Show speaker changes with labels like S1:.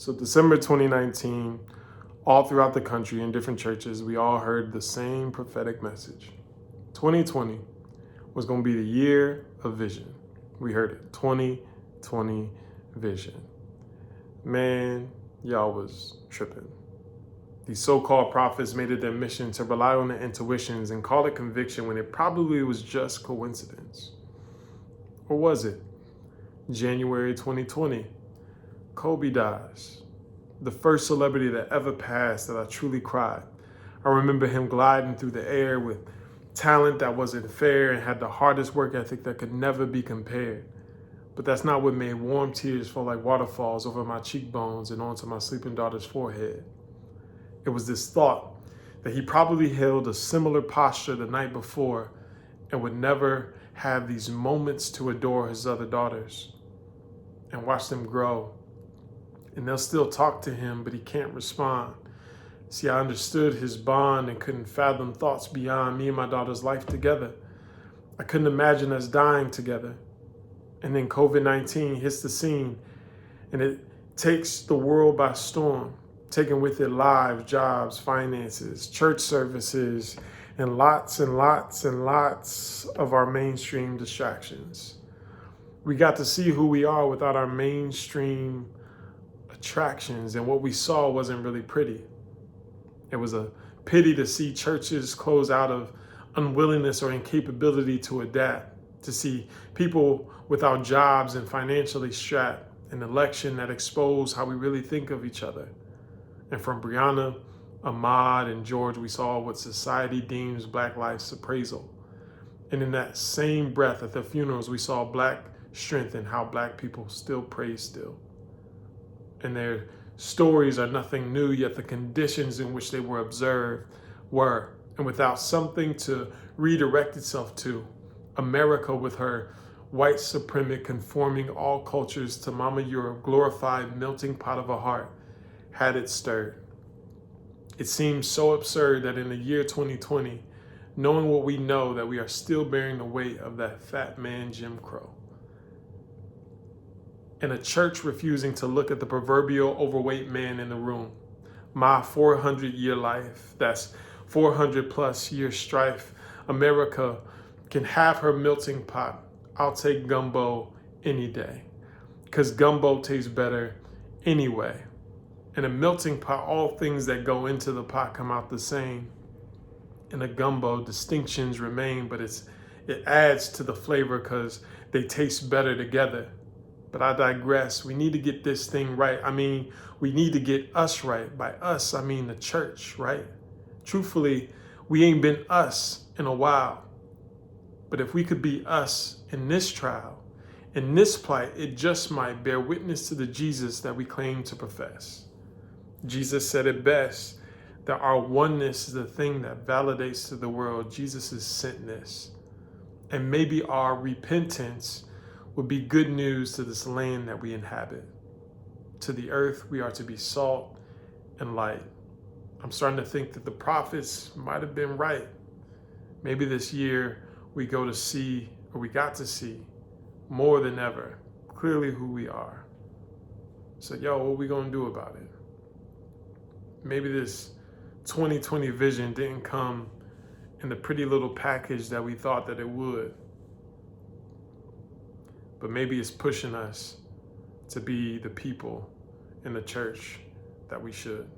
S1: So December 2019, all throughout the country in different churches, we all heard the same prophetic message. 2020 was going to be the year of vision. We heard it, 2020 vision. Man, y'all was tripping. These so-called prophets made it their mission to rely on their intuitions and call it conviction when it probably was just coincidence. Or was it? January 2020, Kobe dies. The first celebrity that ever passed that I truly cried. I remember him gliding through the air with talent that wasn't fair and had the hardest work ethic that could never be compared. But that's not what made warm tears fall like waterfalls over my cheekbones and onto my sleeping daughter's forehead. It was this thought that he probably held a similar posture the night before and would never have these moments to adore his other daughters and watch them grow. And they'll still talk to him, but he can't respond. See, I understood his bond and couldn't fathom thoughts beyond me and my daughter's life together. I couldn't imagine us dying together. And then COVID-19 hits the scene, and it takes the world by storm, taking with it lives, jobs, finances, church services, and lots and lots and lots of our mainstream distractions. We got to see who we are without our mainstream attractions, and what we saw wasn't really pretty. It was a pity to see churches close out of unwillingness or incapability to adapt, to see people without jobs and financially strapped, an election that exposed how we really think of each other. And from Brianna, Ahmaud, and George, we saw what society deems Black life's appraisal. And in that same breath at the funerals, we saw Black strength and how Black people still pray still. And their stories are nothing new, yet the conditions in which they were observed were. And without something to redirect itself to, America with her white supremacy conforming all cultures to Mama Europe, glorified melting pot of a heart, had it stirred. It seems so absurd that in the year 2020, knowing what we know, that we are still bearing the weight of that fat man Jim Crow. And a church refusing to look at the proverbial overweight man in the room. My 400-year life, that's 400 plus year strife. America can have her melting pot. I'll take gumbo any day, because gumbo tastes better anyway. In a melting pot, all things that go into the pot come out the same. In a gumbo, distinctions remain, but it adds to the flavor because they taste better together. But I digress. We need to get this thing right. I mean, we need to get us right. By us, I mean the church, right? Truthfully, we ain't been us in a while. But if we could be us in this trial, in this plight, it just might bear witness to the Jesus that we claim to profess. Jesus said it best, that our oneness is the thing that validates to the world Jesus' sentness. And maybe our repentance would be good news to this land that we inhabit. To the earth, we are to be salt and light. I'm starting to think that the prophets might have been right. Maybe this year we got to see more than ever, clearly who we are. So, what we gonna do about it? Maybe this 2020 vision didn't come in the pretty little package that we thought that it would. But maybe it's pushing us to be the people in the church that we should.